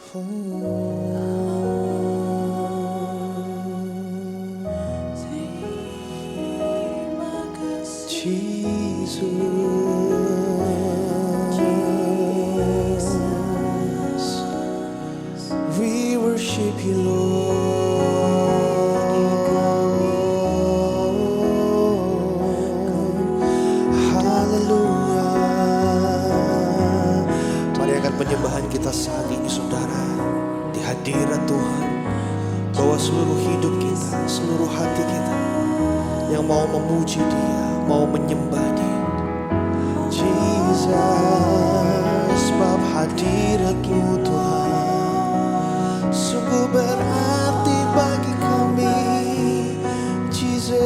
Jesus, we worship you, Lord. Haleluya. Mari angkat penyembahan kita saat ini, saudara, di hadirat Tuhan. Bawa seluruh hidup kita, seluruh hati kita yang mau memuji Dia, mau menyembah Dia. Jesus, sebab hadirat-Mu Tuhan sungguh berarti bagi kami. Jesus,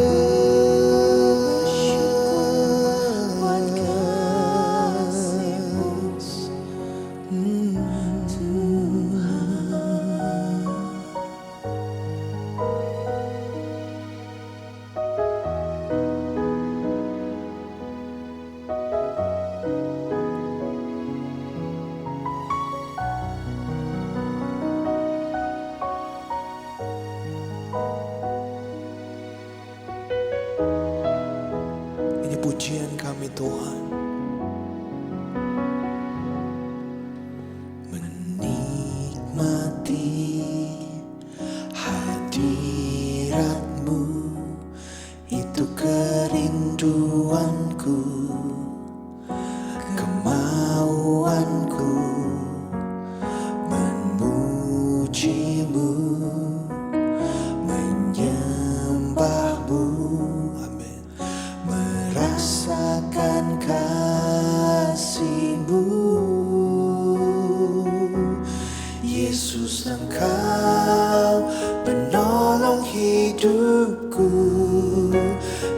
ini pujian kami Tuhan. Menikmati hadirat-Mu, itu kerinduanku, kemauanku memuji-Mu, menyembah-Mu, amin, merasakan kasih-Mu. Yesus, Engkau penolong hidupku,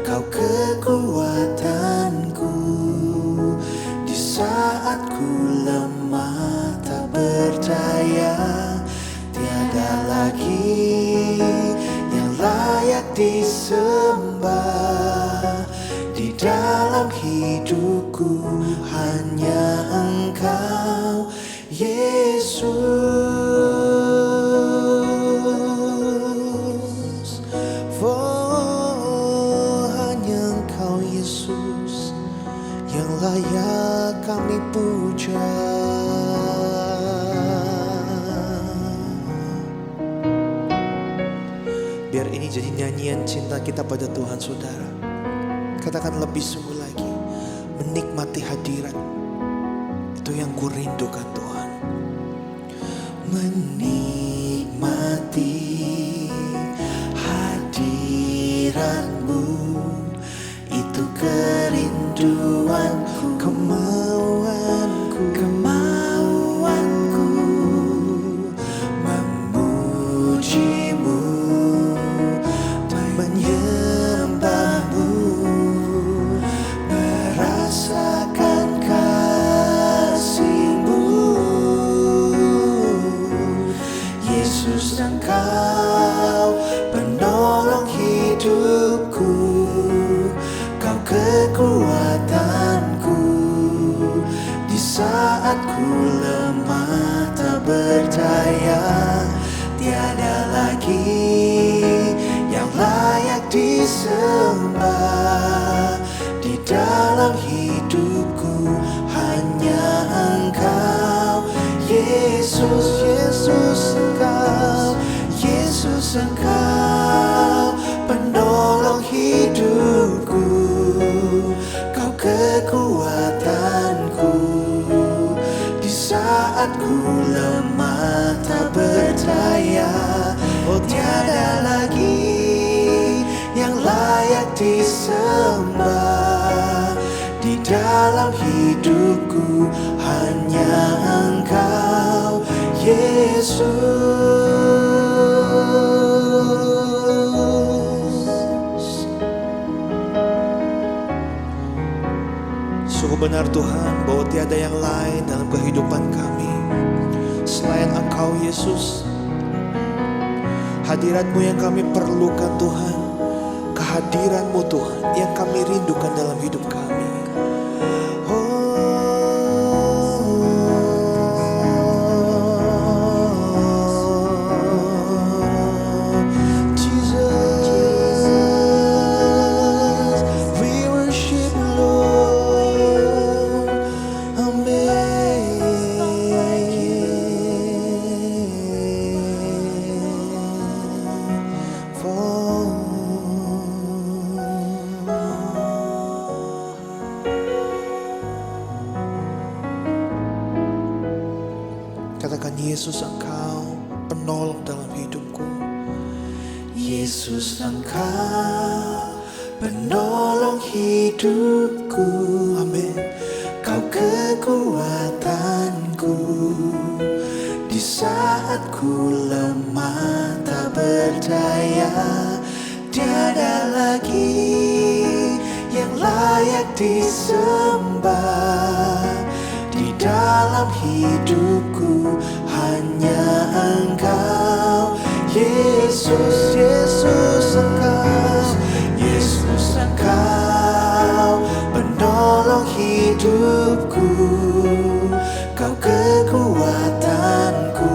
Kau kekuatanku di saat ku lemah tak berdaya. Tiada lagi yang layak disembah di dalam hidupku, hanya Engkau Yesus. Oh, hanya Engkau Yesus yang layak kami puja. Biar ini jadi nyanyian cinta kita pada Tuhan, saudara. Katakan lebih sungguh lagi, menikmati hadirat, itu yang ku rindukan Tuhan. Menikmati hadirat-Mu, itu kerinduanku, kemauanku memuji-Mu, menyembah-Mu, merasakan kasih-Mu. Yesus, Engkau penolong hidupku, Kau kekuatanku di saat ku lemah tak berdaya. Tiada lagi yang layak disembah di dalam hidupku, hanya Engkau Yesus. Yesus, Engkau, Yesus, Engkau penolong hidupku, Kau kekuatanku di saat ku lemah tak berdaya. Oh, tiada lagi yang layak disembah di dalam hidupku, hanya Engkau Yesus. Sungguh benar Tuhan bahwa tiada yang lain dalam kehidupan kami selain Engkau Yesus. Hadirat-Mu yang kami perlukan Tuhan, kehadiran-Mu Tuhan yang kami rindukan dalam hidup kami. Oh, Yesus, Engkau penolong dalam hidupku. Yesus, Engkau penolong hidupku. Amin. Kau kekuatanku di saat ku lemah tak berdaya. Tiada lagi yang layak disembah di dalam hidupku, hanya Engkau. Yesus, Yesus, Engkau, Yesus, Engkau penolong hidupku. Kau kekuatanku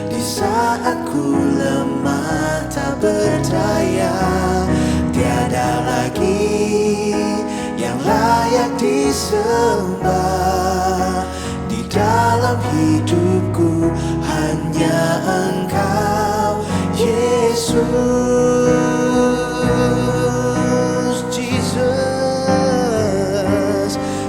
di saat ku lemah tak berdaya. Tiada lagi yang layak disembah di dalam hidupku, hanya Engkau. Yesus, Jesus,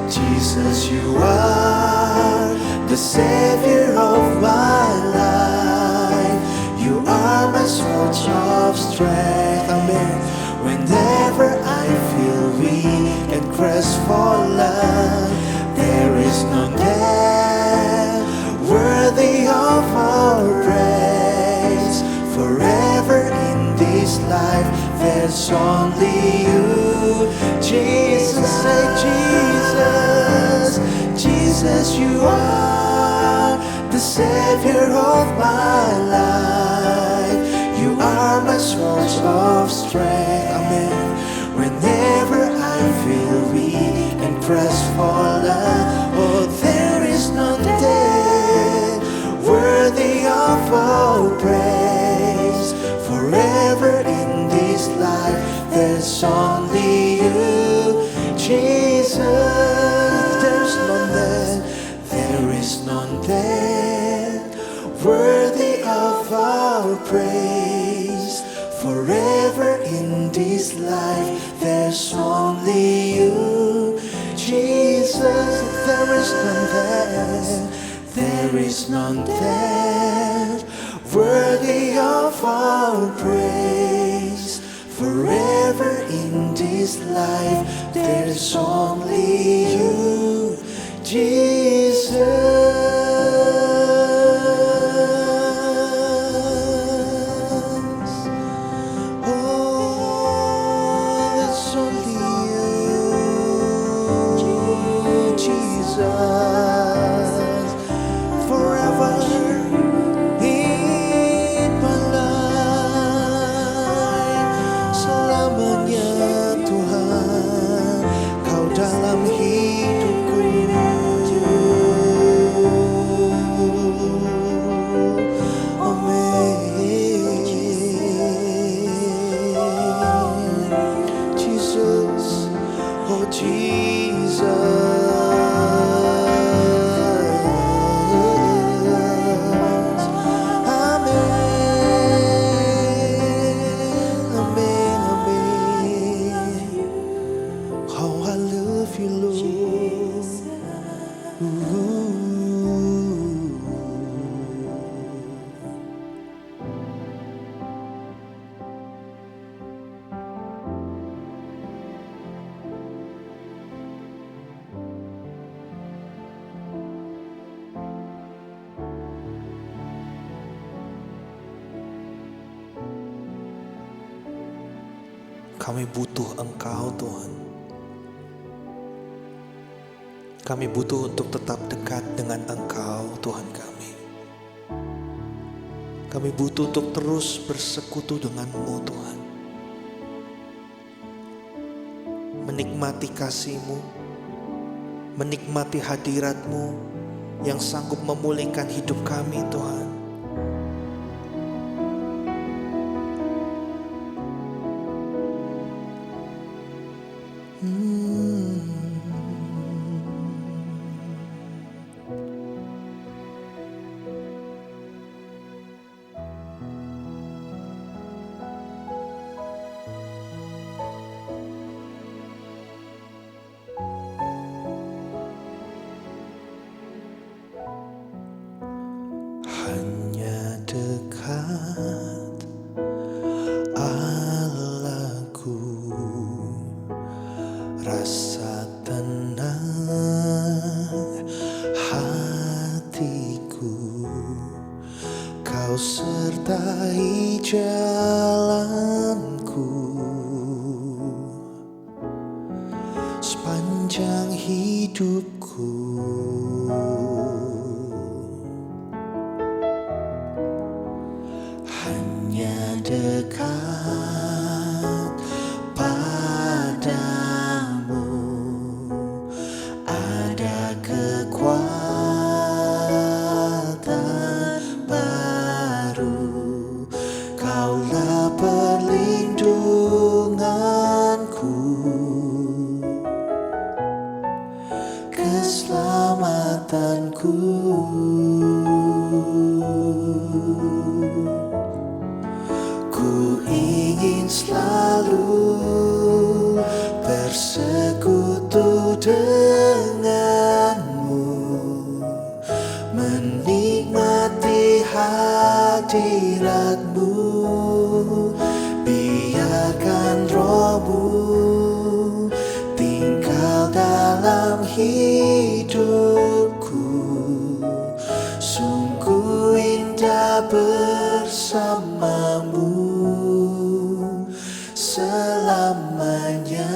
Jesus, you are the Savior of my life. You are my source of strength. Amen. Whenever I feel weak and crestfallen, there is none there worthy of our praise. Forever in this life, there's only you. Jesus, say Jesus, Jesus, you are the Savior of my life. You are my source of strength. Amen. Whenever I feel weak and crestfallen, oh, there is none there worthy of all praise. Forever in this life, there's only you. Jesus, there's none there. There is none there worthy of our praise. Forever in this life, there's only you. Jesus, there is none there. There is none there worthy of our praise. Forever in this life, there's only you, Jesus. Kami butuh Engkau, Tuhan. Kami butuh untuk tetap dekat dengan Engkau, Tuhan kami. Kami butuh untuk terus bersekutu dengan-Mu, Tuhan. Menikmati kasih-Mu, menikmati hadirat-Mu yang sanggup memulihkan hidup kami, Tuhan. rasa tenang hatiku, Kau sertai jalanku sepanjang hidupku. Hanya dekat padamu ada kekuatan baru. Kaulah perlindunganku, keselamatanku. Ku ingin selalu bersekutu denganmu, menikmati hadiratmu. Biarkan rohmu tinggal dalam hidupku. Sungguh indah bersamamu selamanya.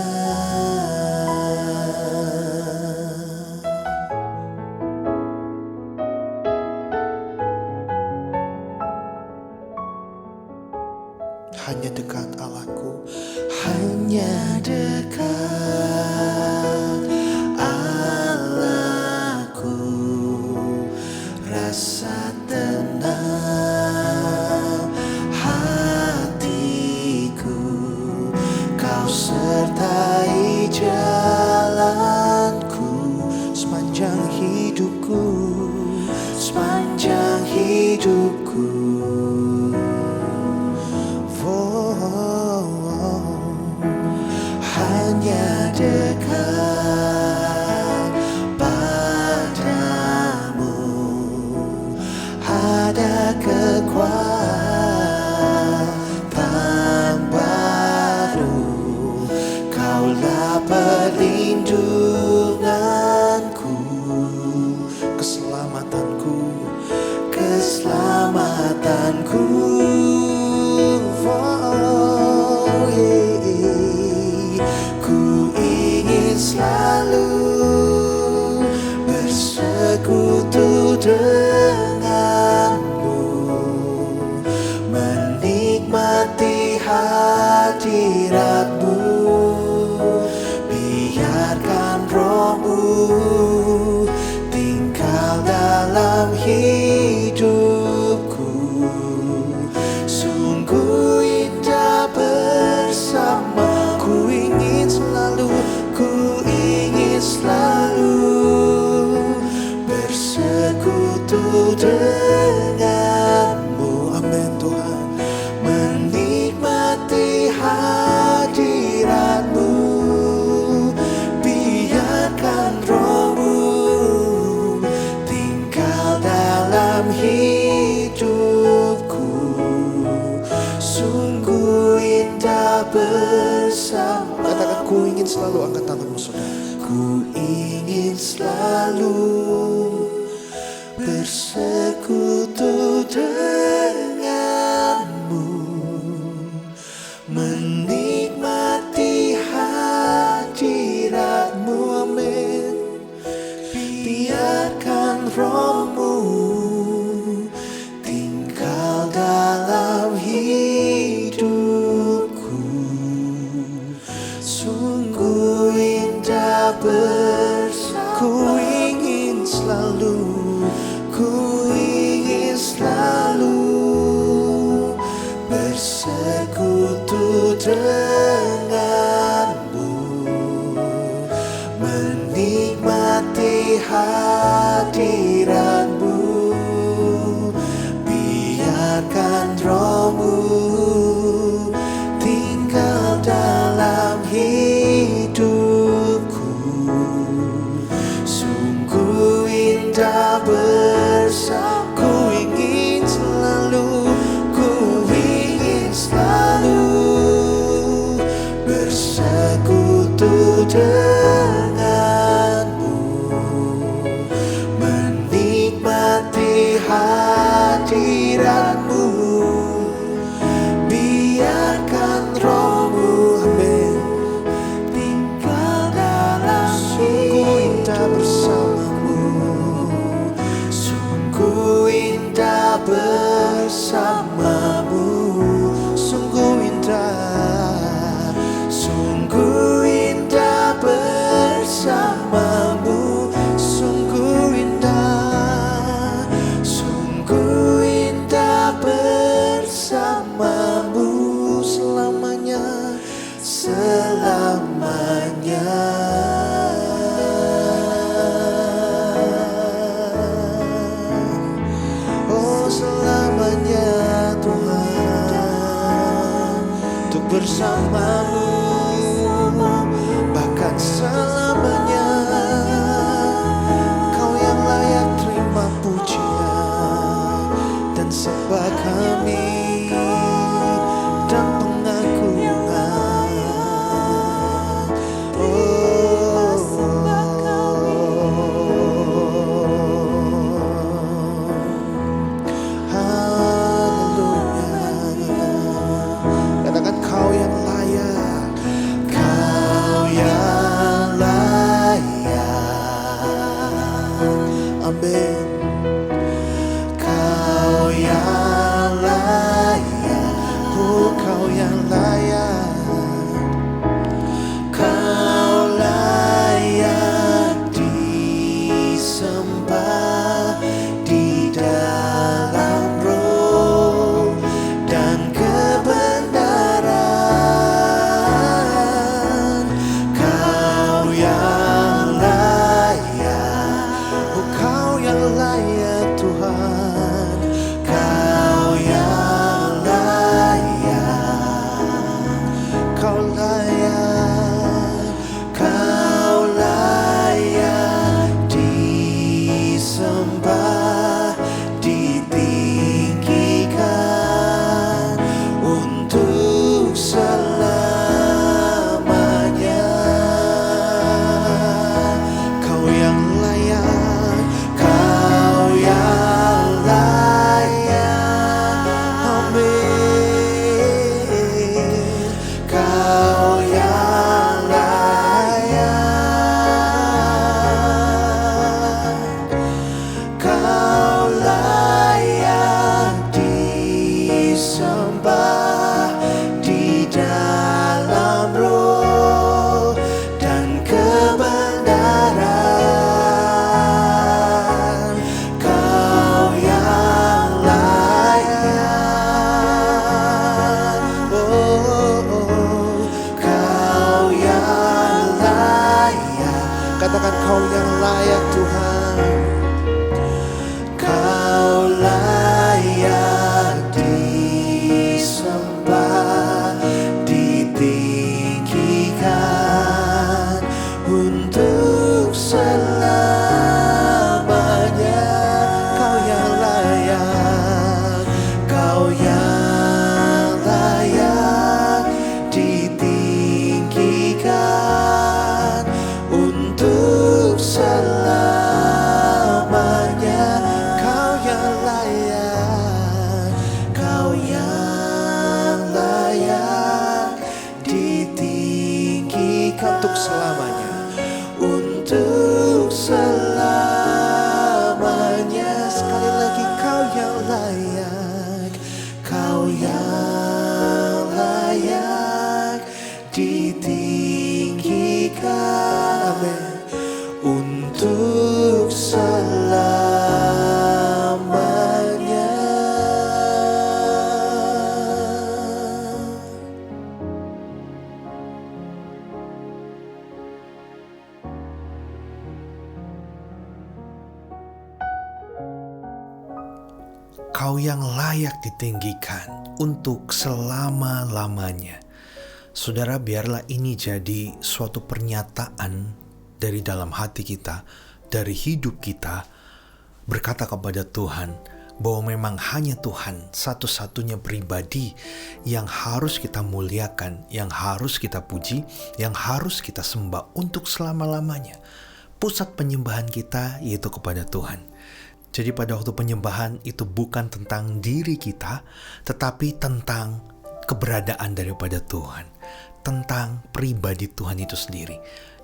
Hanya dekat Allahku, hanya dekat Allahku, rasa tenang hatiku. Kau sertai jalanku sepanjang hidupku, sepanjang hidupku. Hanya dekat padamu ada kekuatan baru. Kaulah perlindunganku, keselamatanku, keselamatanku. Oh, yeah. Ku ingin selalu bersekutu denganmu, menikmati hadiratmu. Biarkan rohmu tinggal dalam hidupku. Sungguh indah bersama. Ku ingin selalu bersekutu denganmu. Amin Tuhan. Menikmati hadiratmu. Biarkan rohmu tinggal dalam hidupku. Sungguh indah bersama. Katakan, ku ingin selalu. Angkat tanganmu saudara. Ku ingin selalu bersekutu denganmu, menikmati hadiratmu. Amin. Biarkan rohmu tinggal dalam hidupku. Sungguh indah bersama. Ku ingin selalu, ku ingin selalu bersekutu denganmu, menikmati hadiratmu. Biarkan rohmu tinggal dalam hidupku. Sungguh indah bersama. Ku ingin selalu, ku ingin selalu bersekutu denganmu. bersamamu, bahkan selamanya. Kau yang layak terima pujian dan sembah kami dan pengakuan. Haleluya. Katakan kau yang layak, kau yang layak. Amin. Kau yang layak, kau yang layak. Kau layak disembah di dalam roh dan kebenaran. Kau yang layak, kau yang layak Tuhan. Kau yang layak, kau layak, kau layak disembah, ditinggikan untuk selamanya. Kau yang layak, kau yang layak. Amin. Kau yang layak, kau layak disembah di dalam roh dan kebenaran. Kau yang layak, kau yang layak. Katakan kau yang layak Tuhan. Kau layak disembah, ditinggikan untuk selamanya. Kau yang layak, kau yang layak ditinggikan untuk selamanya. Kau yang layak, kau yang layak ditinggikan untuk selamanya, untuk selamanya. Sekali lagi kau yang layak, kau yang layak ditinggikan. Amin. Untuk selamanya. Kau yang layak ditinggikan untuk selama-lamanya. Saudara, biarlah ini jadi suatu pernyataan dari dalam hati kita, dari hidup kita, berkata kepada Tuhan bahwa memang hanya Tuhan satu-satunya pribadi yang harus kita muliakan, yang harus kita puji, yang harus kita sembah untuk selama-lamanya. Pusat penyembahan kita yaitu kepada Tuhan. Jadi pada waktu penyembahan itu bukan tentang diri kita, tetapi tentang keberadaan daripada Tuhan, tentang pribadi Tuhan itu sendiri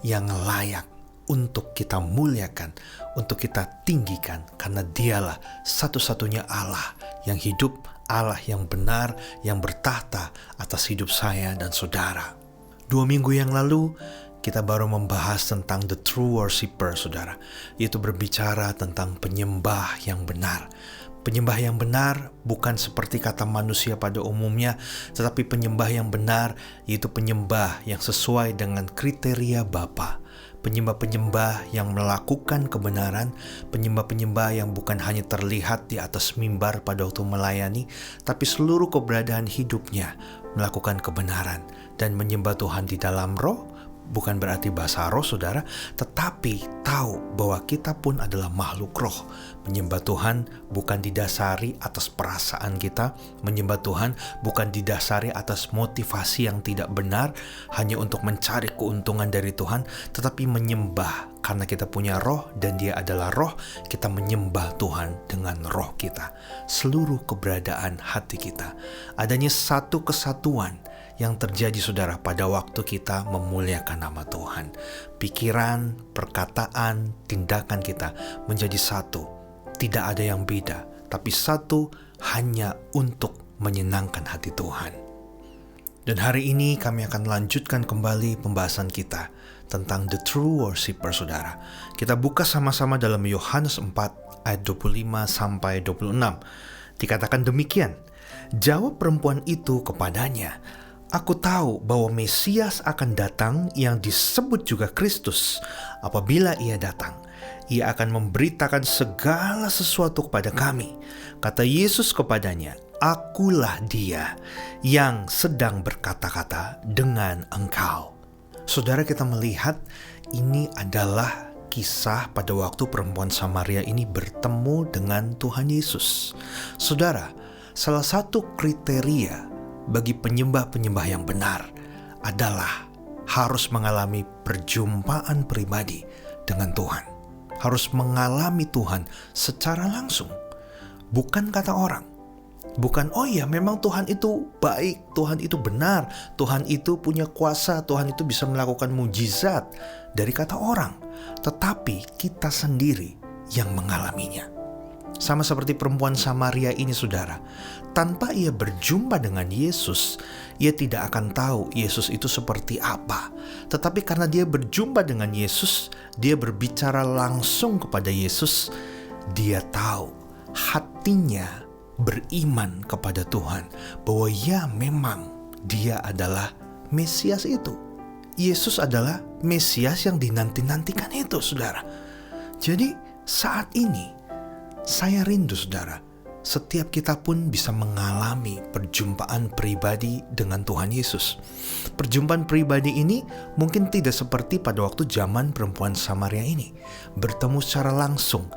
yang layak untuk kita muliakan, untuk kita tinggikan, karena Dialah satu-satunya Allah yang hidup, Allah yang benar, yang bertahta atas hidup saya dan saudara. 2 minggu yang lalu kita baru membahas tentang the true worshiper, saudara, yaitu berbicara tentang penyembah yang benar. Penyembah yang benar bukan seperti kata manusia pada umumnya, tetapi penyembah yang benar yaitu penyembah yang sesuai dengan kriteria Bapa. penyembah-penyembah yang melakukan kebenaran, penyembah-penyembah yang bukan hanya terlihat di atas mimbar pada waktu melayani, tapi seluruh keberadaan hidupnya melakukan kebenaran dan menyembah Tuhan di dalam roh. Bukan berarti bahasa roh saudara, tetapi tahu bahwa kita pun adalah makhluk roh. Menyembah Tuhan bukan didasari atas perasaan kita, menyembah Tuhan bukan didasari atas motivasi yang tidak benar, hanya untuk mencari keuntungan dari Tuhan, tetapi menyembah karena kita punya roh dan Dia adalah roh, kita menyembah Tuhan dengan roh kita. Seluruh keberadaan hati kita. Adanya satu kesatuan yang terjadi saudara pada waktu kita memuliakan nama Tuhan. Pikiran, perkataan, tindakan kita menjadi satu. Tidak ada yang beda, tapi satu hanya untuk menyenangkan hati Tuhan. Dan hari ini kami akan lanjutkan kembali pembahasan kita tentang the true worshiper saudara. Kita buka sama-sama dalam Yohanes 4 ayat 25 sampai 26. Dikatakan demikian, jawab perempuan itu kepadanya, aku tahu bahwa Mesias akan datang yang disebut juga Kristus. Apabila ia datang, ia akan memberitakan segala sesuatu kepada kami. Kata Yesus kepadanya, akulah dia yang sedang berkata-kata dengan engkau. Saudara, kita melihat ini adalah kisah pada waktu perempuan Samaria ini bertemu dengan Tuhan Yesus. Saudara, salah satu kriteria bagi penyembah-penyembah yang benar adalah harus mengalami perjumpaan pribadi dengan Tuhan. Harus mengalami Tuhan secara langsung. Bukan kata orang. Bukan, oh ya memang Tuhan itu baik, Tuhan itu benar, Tuhan itu punya kuasa, Tuhan itu bisa melakukan mujizat dari kata orang. Tetapi kita sendiri yang mengalaminya. Sama seperti perempuan Samaria ini saudara, tanpa ia berjumpa dengan Yesus, ia tidak akan tahu Yesus itu seperti apa. Tetapi karena dia berjumpa dengan Yesus, dia berbicara langsung kepada Yesus, dia tahu hatinya beriman kepada Tuhan bahwa ya memang dia adalah Mesias itu. Yesus adalah Mesias yang dinanti-nantikan itu saudara. Jadi saat ini saya rindu saudara, setiap kita pun bisa mengalami perjumpaan pribadi dengan Tuhan Yesus. Perjumpaan pribadi ini mungkin tidak seperti pada waktu zaman perempuan Samaria ini, bertemu secara langsung.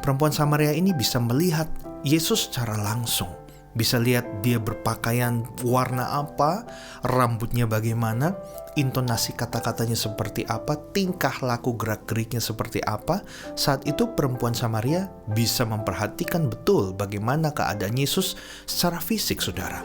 Perempuan Samaria ini bisa melihat Yesus secara langsung, bisa lihat dia berpakaian warna apa, rambutnya bagaimana, intonasi kata-katanya seperti apa, tingkah laku gerak-geriknya seperti apa. Saat itu perempuan Samaria bisa memperhatikan betul bagaimana keadaan Yesus secara fisik saudara.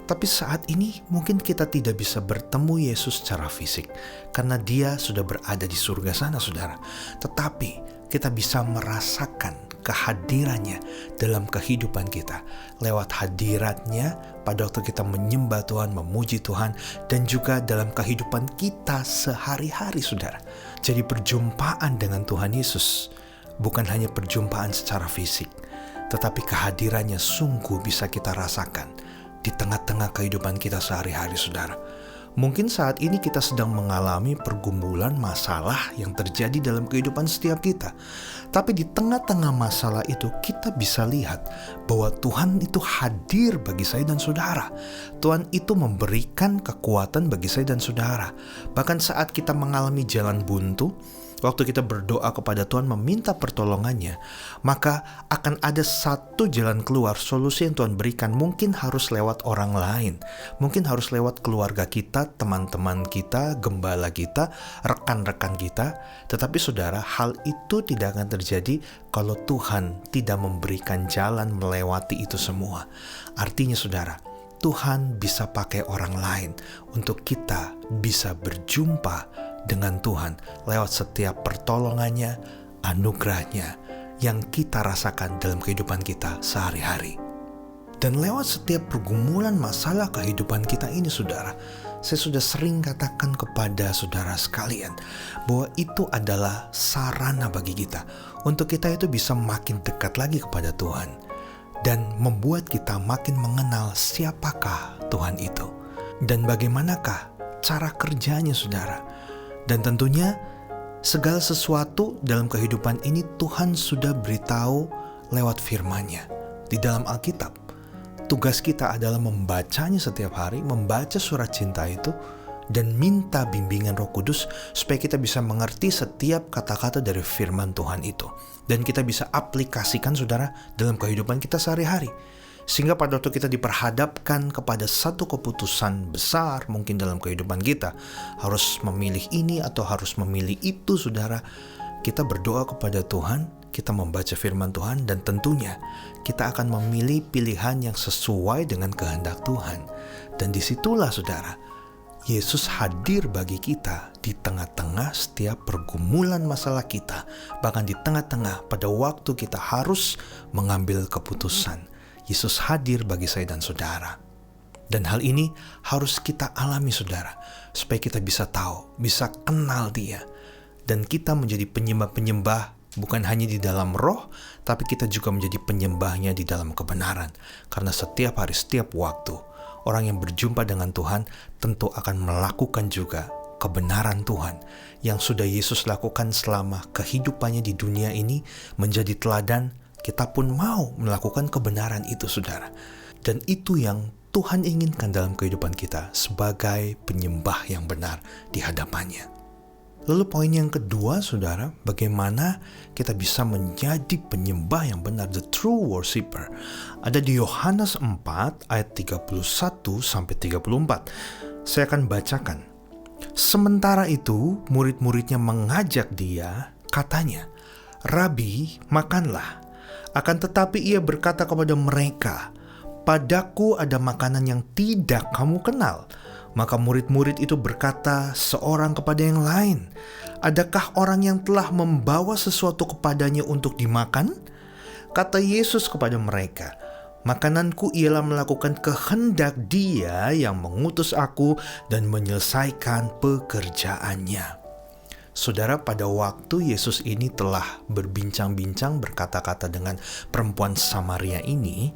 Tapi saat ini mungkin kita tidak bisa bertemu Yesus secara fisik karena dia sudah berada di surga sana saudara. Tetapi kita bisa merasakan kehadirannya dalam kehidupan kita lewat hadiratnya pada waktu kita menyembah Tuhan, memuji Tuhan, dan juga dalam kehidupan kita sehari-hari saudara. Jadi perjumpaan dengan Tuhan Yesus bukan hanya perjumpaan secara fisik, tetapi kehadirannya sungguh bisa kita rasakan di tengah-tengah kehidupan kita sehari-hari saudara. Mungkin saat ini kita sedang mengalami pergumulan masalah yang terjadi dalam kehidupan setiap kita. Tapi di tengah-tengah masalah itu kita bisa lihat bahwa Tuhan itu hadir bagi saya dan saudara. Tuhan itu memberikan kekuatan bagi saya dan saudara. Bahkan saat kita mengalami jalan buntu, waktu kita berdoa kepada Tuhan meminta pertolongannya, maka akan ada satu jalan keluar, solusi yang Tuhan berikan. Mungkin harus lewat orang lain, mungkin harus lewat keluarga kita, teman-teman kita, gembala kita, rekan-rekan kita. Tetapi saudara, hal itu tidak akan terjadi kalau Tuhan tidak memberikan jalan melewati itu semua. Artinya saudara, Tuhan bisa pakai orang lain untuk kita bisa berjumpa dengan Tuhan lewat setiap pertolongannya, anugerahnya yang kita rasakan dalam kehidupan kita sehari-hari. Dan lewat setiap pergumulan masalah kehidupan kita ini saudara, saya sudah sering katakan kepada saudara sekalian bahwa itu adalah sarana bagi kita untuk kita itu bisa makin dekat lagi kepada Tuhan dan membuat kita makin mengenal siapakah Tuhan itu dan bagaimanakah cara kerjanya saudara. Dan tentunya Segala sesuatu dalam kehidupan ini Tuhan sudah beritahu lewat firman-Nya di dalam Alkitab. Tugas kita adalah membacanya setiap hari, membaca surat cinta itu, dan minta bimbingan Roh Kudus supaya kita bisa mengerti setiap kata-kata dari firman Tuhan itu. Dan kita bisa aplikasikan, saudara, dalam kehidupan kita sehari-hari. Sehingga pada waktu kita diperhadapkan kepada satu keputusan besar mungkin dalam kehidupan kita, harus memilih ini atau harus memilih itu, saudara, kita berdoa kepada Tuhan, kita membaca firman Tuhan, dan tentunya kita akan memilih pilihan yang sesuai dengan kehendak Tuhan. Dan disitulah, saudara, Yesus hadir bagi kita di tengah-tengah setiap pergumulan masalah kita, bahkan di tengah-tengah pada waktu kita harus mengambil keputusan. Yesus hadir bagi saya dan saudara. Dan hal ini harus kita alami, saudara, supaya kita bisa tahu, bisa kenal Dia. Dan kita menjadi penyembah-penyembah bukan hanya di dalam roh, tapi kita juga menjadi penyembahnya di dalam kebenaran. Karena setiap hari, setiap waktu, orang yang berjumpa dengan Tuhan tentu akan melakukan juga kebenaran Tuhan yang sudah Yesus lakukan selama kehidupannya di dunia ini menjadi teladan. Kita pun mau melakukan kebenaran itu, saudara. Dan itu yang Tuhan inginkan dalam kehidupan kita sebagai penyembah yang benar di hadapan-Nya. Lalu poin yang kedua, saudara, bagaimana kita bisa menjadi penyembah yang benar, the true worshiper. Ada di Yohanes 4 ayat 31-34. Saya akan bacakan. Sementara itu, murid-muridnya mengajak Dia, katanya, "Rabi, makanlah." Akan tetapi Ia berkata kepada mereka, "Padaku ada makanan yang tidak kamu kenal." Maka murid-murid itu berkata seorang kepada yang lain, "Adakah orang yang telah membawa sesuatu kepadanya untuk dimakan?" Kata Yesus kepada mereka, "Makananku ialah melakukan kehendak Dia yang mengutus aku dan menyelesaikan pekerjaannya." Saudara, pada waktu Yesus ini telah berbincang-bincang berkata-kata dengan perempuan Samaria ini,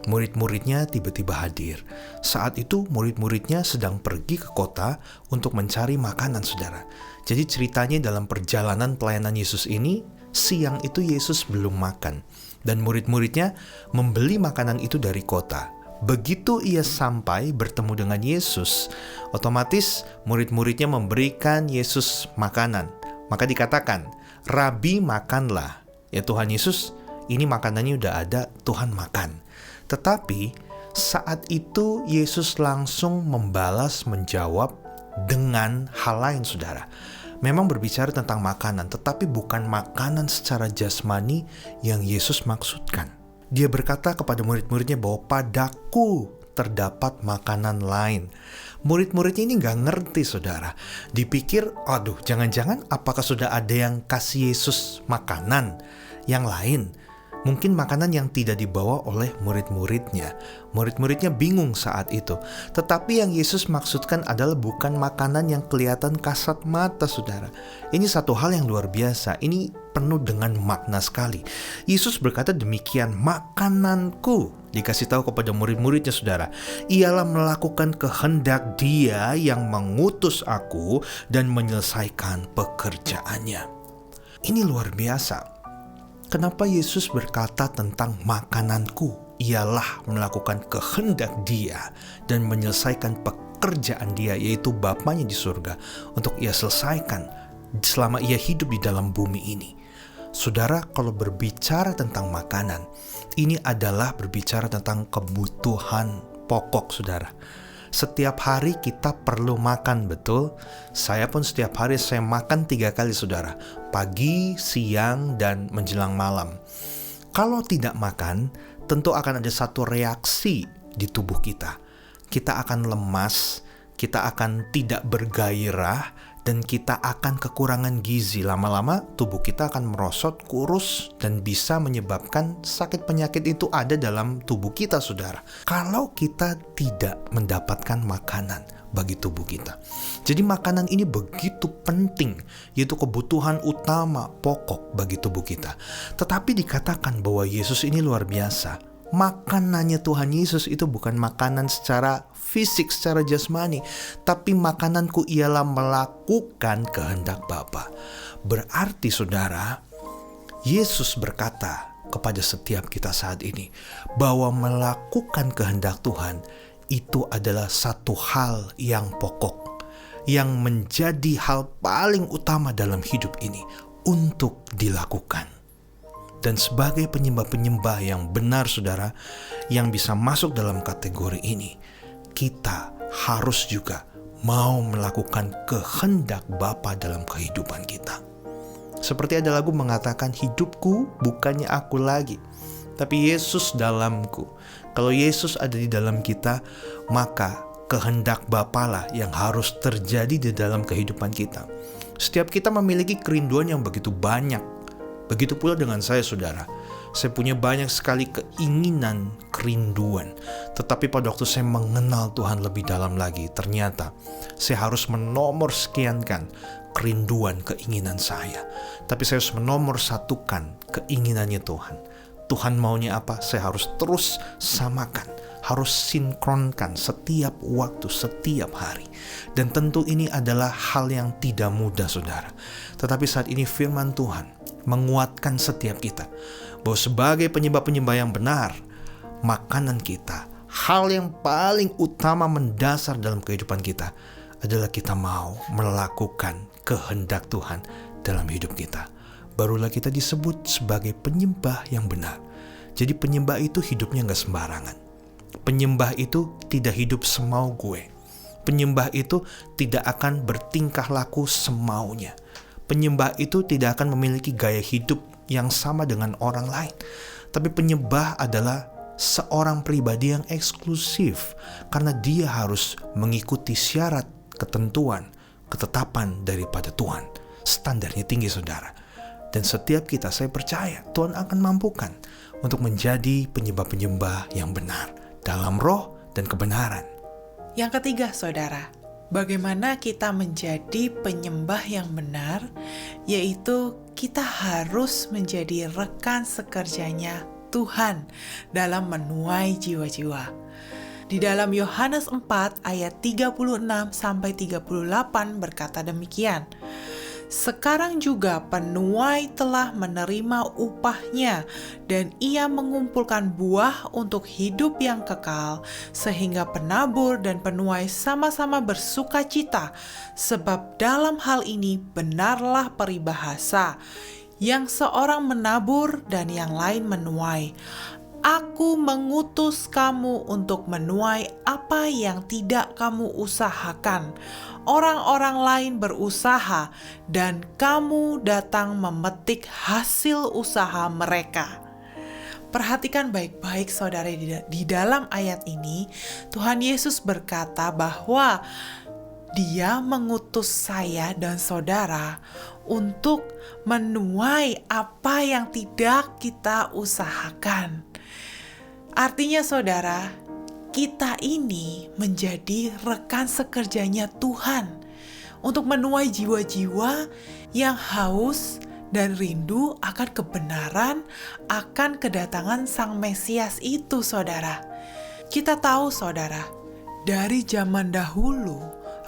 murid-muridnya tiba-tiba hadir. Saat itu murid-muridnya sedang pergi ke kota untuk mencari makanan, saudara. Jadi ceritanya dalam perjalanan pelayanan Yesus ini, siang itu Yesus belum makan. Dan murid-muridnya membeli makanan itu dari kota. Begitu ia sampai bertemu dengan Yesus, otomatis murid-muridnya memberikan Yesus makanan. Maka dikatakan, "Rabi, makanlah." Ya Tuhan Yesus, ini makanannya udah ada, Tuhan makan. Tetapi saat itu Yesus langsung membalas, menjawab dengan hal lain, saudara. Memang berbicara tentang makanan, tetapi bukan makanan secara jasmani yang Yesus maksudkan. Dia berkata kepada murid-muridnya bahwa padaku terdapat makanan lain. Murid-muridnya ini gak ngerti, saudara. Dipikir, aduh, jangan-jangan apakah sudah ada yang kasih Yesus makanan yang lain? Mungkin makanan yang tidak dibawa oleh murid-muridnya. Murid-muridnya bingung saat itu. Tetapi yang Yesus maksudkan adalah bukan makanan yang kelihatan kasat mata, saudara. Ini satu hal yang luar biasa. Ini penuh dengan makna sekali. Yesus berkata demikian, "Makananku," dikasih tahu kepada murid-muridnya, saudara, "ialah melakukan kehendak Dia yang mengutus aku dan menyelesaikan pekerjaannya." Ini luar biasa. Kenapa Yesus berkata tentang makananku ialah melakukan kehendak Dia dan menyelesaikan pekerjaan Dia, yaitu Bapanya di surga, untuk Ia selesaikan selama Ia hidup di dalam bumi ini. Saudara, kalau berbicara tentang makanan, ini adalah berbicara tentang kebutuhan pokok, saudara. Setiap hari kita perlu makan, betul? Saya pun setiap hari saya makan 3 kali, saudara. Pagi, siang, dan menjelang malam. Kalau tidak makan, tentu akan ada satu reaksi di tubuh kita. Kita akan lemas, kita akan tidak bergairah, dan kita akan kekurangan gizi. Lama-lama tubuh kita akan merosot, kurus, dan bisa menyebabkan sakit penyakit itu ada dalam tubuh kita, saudara. Kalau kita tidak mendapatkan makanan bagi tubuh kita. Jadi makanan ini begitu penting, yaitu kebutuhan utama pokok bagi tubuh kita. Tetapi dikatakan bahwa Yesus ini luar biasa. Makanannya Tuhan Yesus itu bukan makanan secara fisik, secara jasmani, tapi makananku ialah melakukan kehendak Bapa. Berarti saudara, Yesus berkata kepada setiap kita saat ini bahwa melakukan kehendak Tuhan itu adalah satu hal yang pokok, yang menjadi hal paling utama dalam hidup ini untuk dilakukan. Dan sebagai penyembah-penyembah yang benar saudara, yang bisa masuk dalam kategori ini, kita harus juga mau melakukan kehendak Bapa dalam kehidupan kita. Seperti ada lagu mengatakan, hidupku bukannya aku lagi, tapi Yesus dalamku. Kalau Yesus ada di dalam kita, maka kehendak Bapa lah yang harus terjadi di dalam kehidupan kita. Setiap kita memiliki kerinduan yang begitu banyak. Begitu pula dengan saya, saudara. Saya punya banyak sekali keinginan, kerinduan. Tetapi pada waktu saya mengenal Tuhan lebih dalam lagi, ternyata saya harus menomorskiankan kerinduan, keinginan saya. Tapi saya harus menomorsatukan keinginannya Tuhan. Tuhan maunya apa? Saya harus terus samakan, harus sinkronkan setiap waktu, setiap hari. Dan tentu ini adalah hal yang tidak mudah, saudara. Tetapi saat ini firman Tuhan menguatkan setiap kita bahwa sebagai penyembah-penyembah yang benar, makanan kita, hal yang paling utama mendasar dalam kehidupan kita adalah kita mau melakukan kehendak Tuhan dalam hidup kita. Barulah kita disebut sebagai penyembah yang benar. Jadi penyembah itu hidupnya gak sembarangan. Penyembah itu tidak hidup semau gue. Penyembah itu tidak akan bertingkah laku semaunya. Penyembah itu tidak akan memiliki gaya hidup yang sama dengan orang lain. Tapi penyembah adalah seorang pribadi yang eksklusif, karena dia harus mengikuti syarat, ketentuan, ketetapan daripada Tuhan. Standarnya tinggi, saudara. Dan setiap kita, saya percaya Tuhan akan mampukan untuk menjadi penyembah-penyembah yang benar dalam roh dan kebenaran. Yang ketiga, saudara, bagaimana kita menjadi penyembah yang benar, yaitu kita harus menjadi rekan sekerjanya Tuhan dalam menuai jiwa-jiwa. Di dalam Yohanes 4 ayat 36-38 berkata demikian, sekarang juga penuai telah menerima upahnya, dan ia mengumpulkan buah untuk hidup yang kekal, sehingga penabur dan penuai sama-sama bersuka cita, sebab dalam hal ini benarlah peribahasa, yang seorang menabur dan yang lain menuai. Aku mengutus kamu untuk menuai apa yang tidak kamu usahakan. Orang-orang lain berusaha, dan kamu datang memetik hasil usaha mereka. Perhatikan baik-baik, saudara, di dalam ayat ini Tuhan Yesus berkata bahwa Dia mengutus saya dan saudara untuk menuai apa yang tidak kita usahakan. Artinya, saudara, kita ini menjadi rekan sekerjanya Tuhan untuk menuai jiwa-jiwa yang haus dan rindu akan kebenaran, akan kedatangan Sang Mesias itu, saudara. Kita tahu, saudara, dari zaman dahulu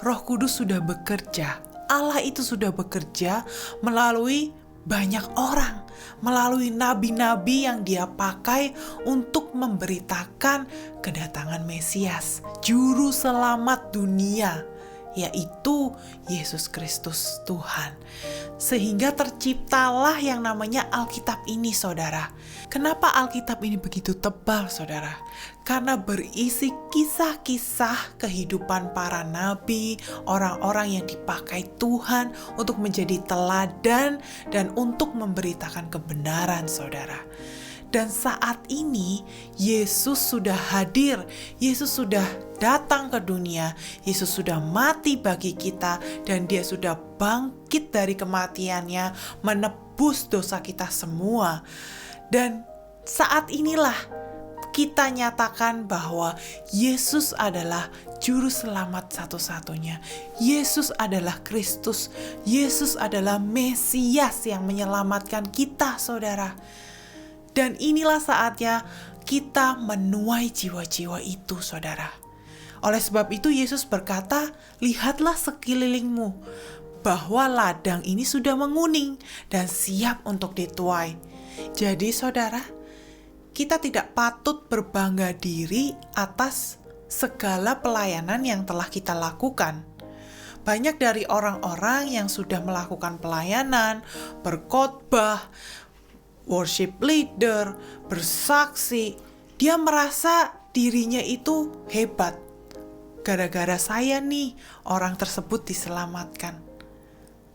Roh Kudus sudah bekerja. Allah itu sudah bekerja melalui banyak orang, melalui nabi-nabi yang Dia pakai untuk memberitakan kedatangan Mesias, juru selamat dunia, yaitu Yesus Kristus Tuhan. Sehingga terciptalah yang namanya Alkitab ini, saudara. Kenapa Alkitab ini begitu tebal, saudara? Karena berisi kisah-kisah kehidupan para nabi, orang-orang yang dipakai Tuhan untuk menjadi teladan dan untuk memberitakan kebenaran, saudara. Dan saat ini Yesus sudah hadir, Yesus sudah datang ke dunia, Yesus sudah mati bagi kita, dan Dia sudah bangkit dari kematiannya, menebus dosa kita semua. Dan saat inilah kita nyatakan bahwa Yesus adalah juru selamat satu-satunya. Yesus adalah Kristus. Yesus adalah Mesias yang menyelamatkan kita, saudara. Dan inilah saatnya kita menuai jiwa-jiwa itu, saudara. Oleh sebab itu Yesus berkata, lihatlah sekelilingmu, bahwa ladang ini sudah menguning dan siap untuk dituai. Jadi saudara, kita tidak patut berbangga diri atas segala pelayanan yang telah kita lakukan. Banyak dari orang-orang yang sudah melakukan pelayanan, berkhotbah, worship leader, bersaksi, dia merasa dirinya itu hebat. Gara-gara saya nih, orang tersebut diselamatkan.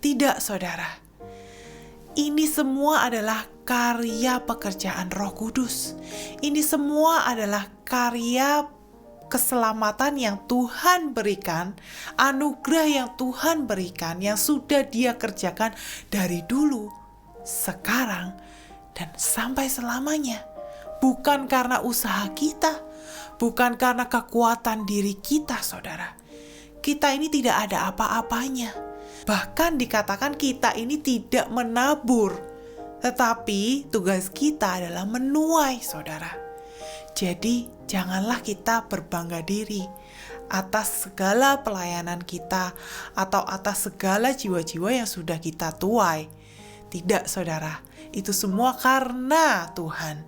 Tidak, saudara. Ini semua adalah karya pekerjaan Roh Kudus. Ini semua adalah karya keselamatan yang Tuhan berikan, anugerah yang Tuhan berikan, yang sudah Dia kerjakan dari dulu, sekarang, dan sampai selamanya. Bukan karena usaha kita, bukan karena kekuatan diri kita, saudara. Kita ini tidak ada apa-apanya. Bahkan dikatakan kita ini tidak menabur, tetapi tugas kita adalah menuai, saudara. Jadi, janganlah kita berbangga diri atas segala pelayanan kita atau atas segala jiwa-jiwa yang sudah kita tuai. Tidak, saudara. Itu semua karena Tuhan.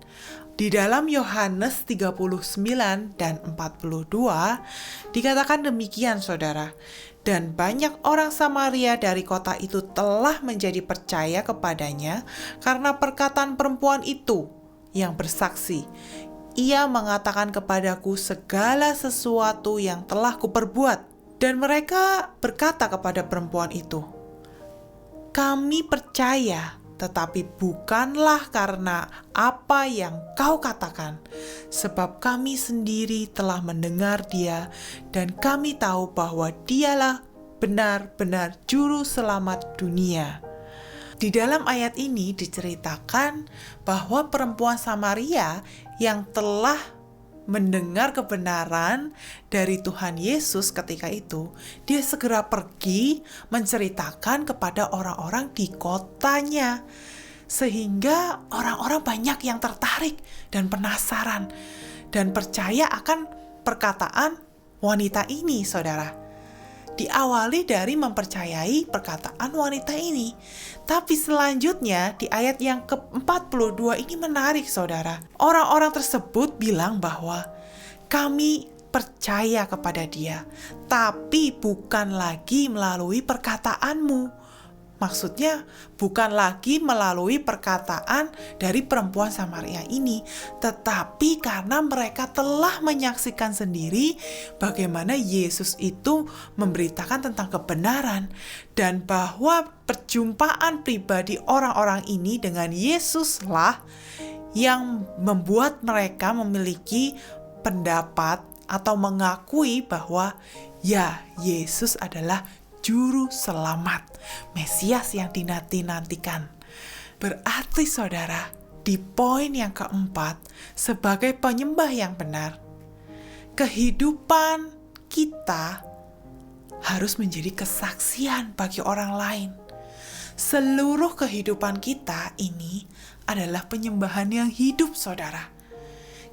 Di dalam Yohanes 39 dan 42 dikatakan demikian, saudara. Dan banyak orang Samaria dari kota itu telah menjadi percaya kepadanya karena perkataan perempuan itu yang bersaksi. Ia mengatakan kepadaku segala sesuatu yang telah kuperbuat. Dan mereka berkata kepada perempuan itu, kami percaya, tetapi bukanlah karena apa yang kau katakan, sebab kami sendiri telah mendengar dia, dan kami tahu bahwa dialah benar-benar juru selamat dunia. Di dalam ayat ini diceritakan bahwa perempuan Samaria yang telah mendengar kebenaran dari Tuhan Yesus ketika itu, dia segera pergi menceritakan kepada orang-orang di kotanya. Sehingga orang-orang banyak yang tertarik dan penasaran dan percaya akan perkataan wanita ini, saudara. Diawali dari mempercayai perkataan wanita ini. Tapi selanjutnya di ayat yang ke-42 ini menarik, saudara. Orang-orang tersebut bilang bahwa kami percaya kepada dia, tapi bukan lagi melalui perkataanmu. Maksudnya bukan lagi melalui perkataan dari perempuan Samaria ini, tetapi karena mereka telah menyaksikan sendiri bagaimana Yesus itu memberitakan tentang kebenaran dan bahwa perjumpaan pribadi orang-orang ini dengan Yesuslah yang membuat mereka memiliki pendapat atau mengakui bahwa ya, Yesus adalah Juru Selamat, Mesias yang dinanti-nantikan. Berarti saudara, di poin yang keempat, sebagai penyembah yang benar, kehidupan kita harus menjadi kesaksian bagi orang lain. Seluruh kehidupan kita ini adalah penyembahan yang hidup, saudara.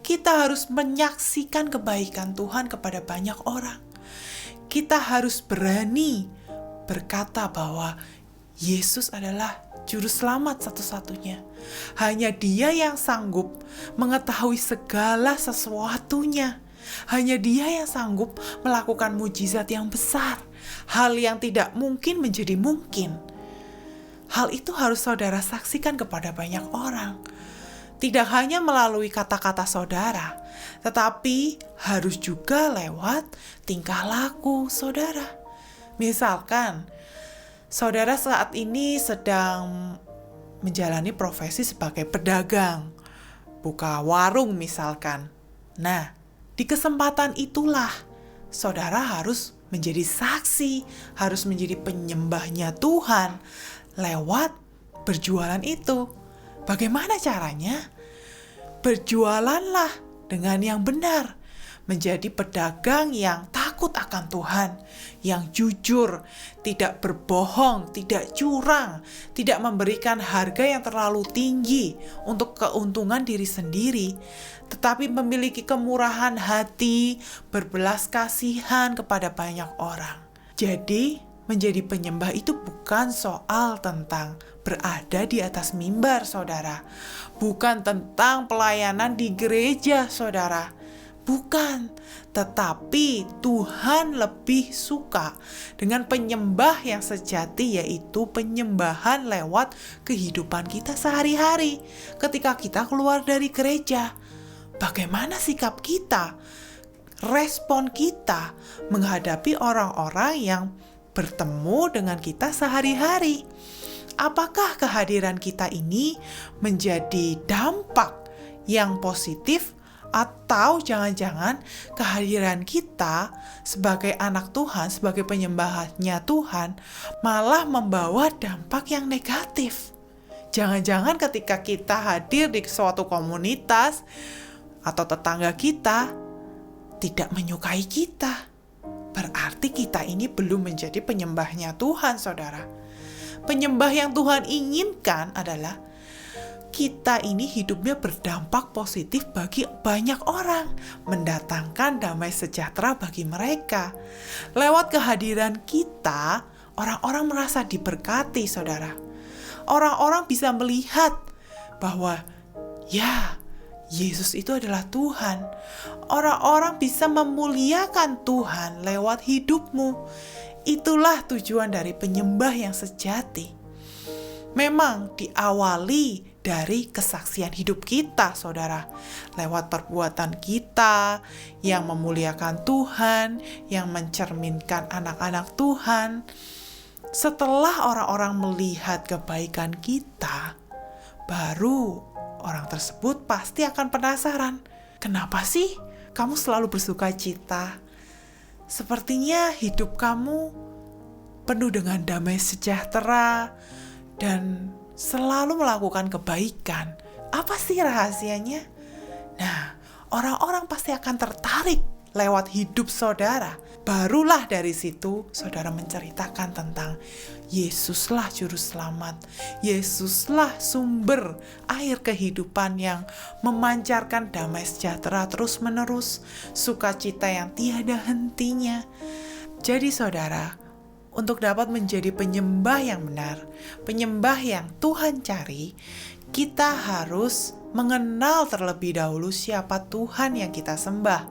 Kita harus menyaksikan kebaikan Tuhan kepada banyak orang. Kita harus berani berkata bahwa Yesus adalah Juru Selamat satu-satunya. Hanya Dia yang sanggup mengetahui segala sesuatunya. Hanya Dia yang sanggup melakukan mujizat yang besar. Hal yang tidak mungkin menjadi mungkin. Hal itu harus saudara saksikan kepada banyak orang. Tidak hanya melalui kata-kata saudara, tetapi harus juga lewat tingkah laku saudara. Misalkan, saudara saat ini sedang menjalani profesi sebagai pedagang, buka warung misalkan. Nah, di kesempatan itulah saudara harus menjadi saksi, harus menjadi penyembahnya Tuhan lewat berjualan itu. Bagaimana caranya? Berjualanlah dengan yang benar, menjadi pedagang yang takut akan Tuhan, yang jujur, tidak berbohong, tidak curang, tidak memberikan harga yang terlalu tinggi untuk keuntungan diri sendiri, tetapi memiliki kemurahan hati, berbelas kasihan kepada banyak orang. Jadi, menjadi penyembah itu bukan soal tentang berada di atas mimbar, saudara. Bukan tentang pelayanan di gereja, saudara. Bukan, tetapi Tuhan lebih suka dengan penyembah yang sejati, yaitu penyembahan lewat kehidupan kita sehari-hari. Ketika kita keluar dari gereja, bagaimana sikap kita, respon kita menghadapi orang-orang yang bertemu dengan kita sehari-hari? Apakah kehadiran kita ini menjadi dampak yang positif, atau jangan-jangan kehadiran kita sebagai anak Tuhan, sebagai penyembahnya Tuhan, malah membawa dampak yang negatif? Jangan-jangan ketika kita hadir di suatu komunitas atau tetangga kita tidak menyukai kita, berarti kita ini belum menjadi penyembahnya Tuhan, saudara. Penyembah yang Tuhan inginkan adalah kita ini hidupnya berdampak positif bagi banyak orang, mendatangkan damai sejahtera bagi mereka. Lewat kehadiran kita, orang-orang merasa diberkati, saudara. Orang-orang bisa melihat bahwa ya, Yesus itu adalah Tuhan. Orang-orang bisa memuliakan Tuhan lewat hidupmu. Itulah tujuan dari penyembah yang sejati. Memang diawali dari kesaksian hidup kita, saudara. Lewat perbuatan kita yang memuliakan Tuhan, yang mencerminkan anak-anak Tuhan. Setelah orang-orang melihat kebaikan kita, baru orang tersebut pasti akan penasaran. Kenapa sih kamu selalu bersuka cita? Sepertinya hidup kamu penuh dengan damai sejahtera dan selalu melakukan kebaikan. Apa sih rahasianya? Nah, orang-orang pasti akan tertarik lewat hidup saudara. Barulah dari situ saudara menceritakan tentang Yesuslah juru selamat. Yesuslah sumber air kehidupan yang memancarkan damai sejahtera terus-menerus, sukacita yang tiada hentinya. Jadi saudara, untuk dapat menjadi penyembah yang benar, penyembah yang Tuhan cari, kita harus mengenal terlebih dahulu siapa Tuhan yang kita sembah.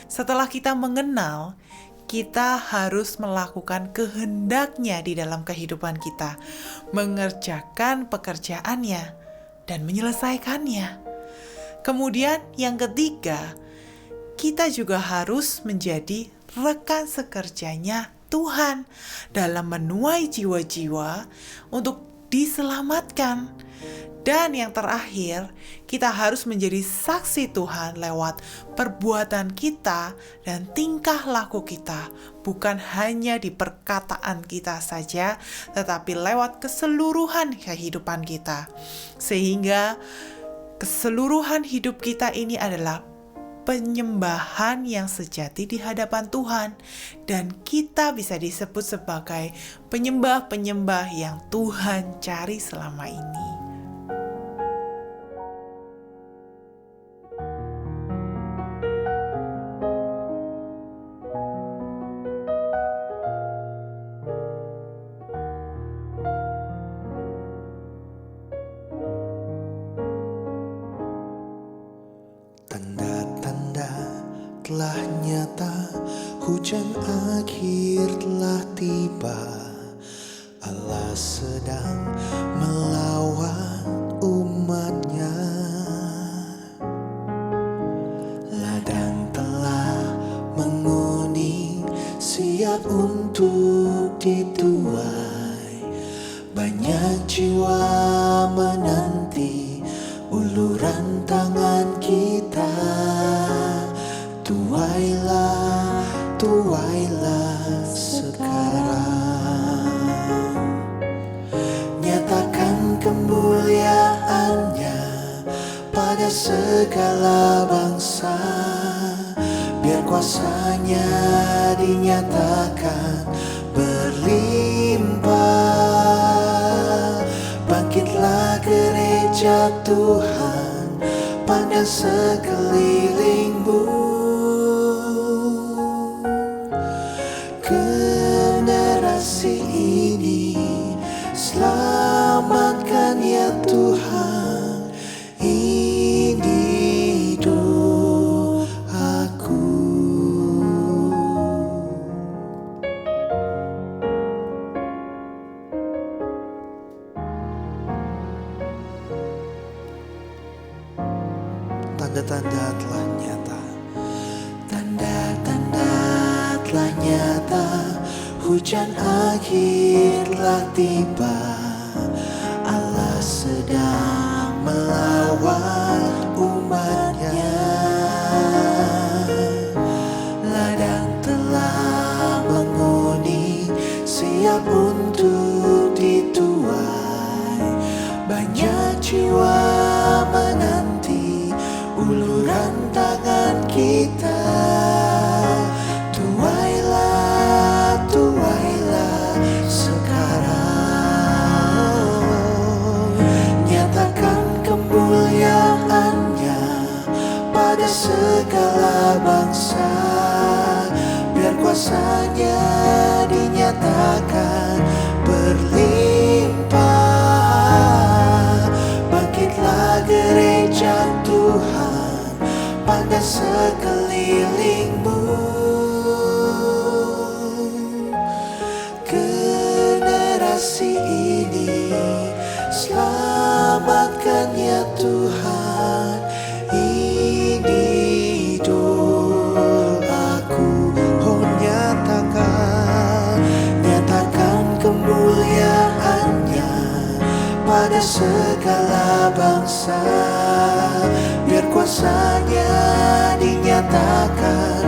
Setelah kita mengenal, kita harus melakukan kehendaknya di dalam kehidupan kita, mengerjakan pekerjaannya dan menyelesaikannya. Kemudian yang ketiga, kita juga harus menjadi rekan sekerjanya Tuhan dalam menuai jiwa-jiwa untuk diselamatkan. Dan yang terakhir, kita harus menjadi saksi Tuhan lewat perbuatan kita dan tingkah laku kita, bukan hanya di perkataan kita saja, tetapi lewat keseluruhan kehidupan kita. Sehingga keseluruhan hidup kita ini adalah penyembahan yang sejati di hadapan Tuhan, dan kita bisa disebut sebagai penyembah-penyembah yang Tuhan cari selama ini. Tanda-tanda telah nyata, hujan akhir telah tiba. Allah sedang melawan umatnya. Ladang telah menguning, siap untuk dituai. Banyak jiwa menanti uluran tangan kita. Tuailah, tuailah sekarang. Nyatakan kemuliaannya pada segala bangsa. Biar kuasanya dinyatakan berlimpah. Bangkitlah gereja Tuhan, pandang sekelilingmu. Generasi tanda-tanda telah nyata. Tanda-tanda telah nyata, hujan akhirlah tiba. Allah sedang melawat umatnya. Ladang telah menguning, siap untuk dituai. Banyak jiwa menanti uluran tangan kita. Tuailah, tuailah sekarang. Nyatakan kemuliaannya pada segala bangsa. Biar kuasanya dinyatakan berlimpah. Bangkitlah gereja Tuhan pada sekelilingmu. Generasi ini selamatkan ya Tuhan. Ini doaku. Oh nyatakan, Nyatakan kemuliaannya pada segala bangsa. Biar kuasanya dinyatakan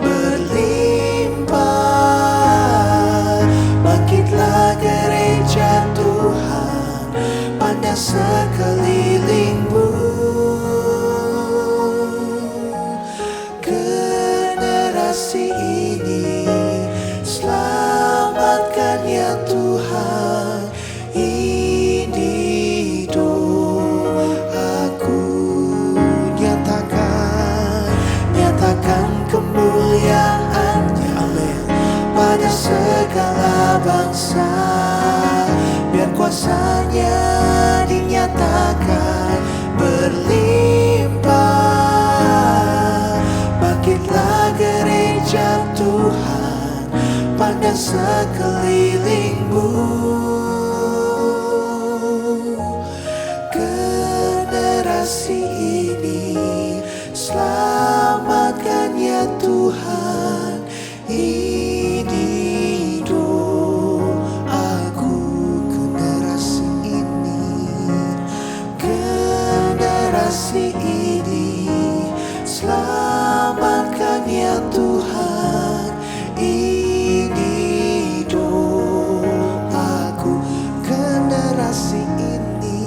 berlimpah. Bangkitlah gereja Tuhan pada sekelilingmu. Generasi ini selamatkan ya Tuhan. Ini doaku. Nyatakan kemuliaannya. amin. Pada segala bangsa. Biar kuasanya dinyatakan berlimpah. Bangkitlah gereja Tuhan pada sekelilingmu. Generasi ini selamatkan ya Tuhan. Ini doaku. Generasi ini selamatkan ya Tuhan. Ini doaku. Generasi ini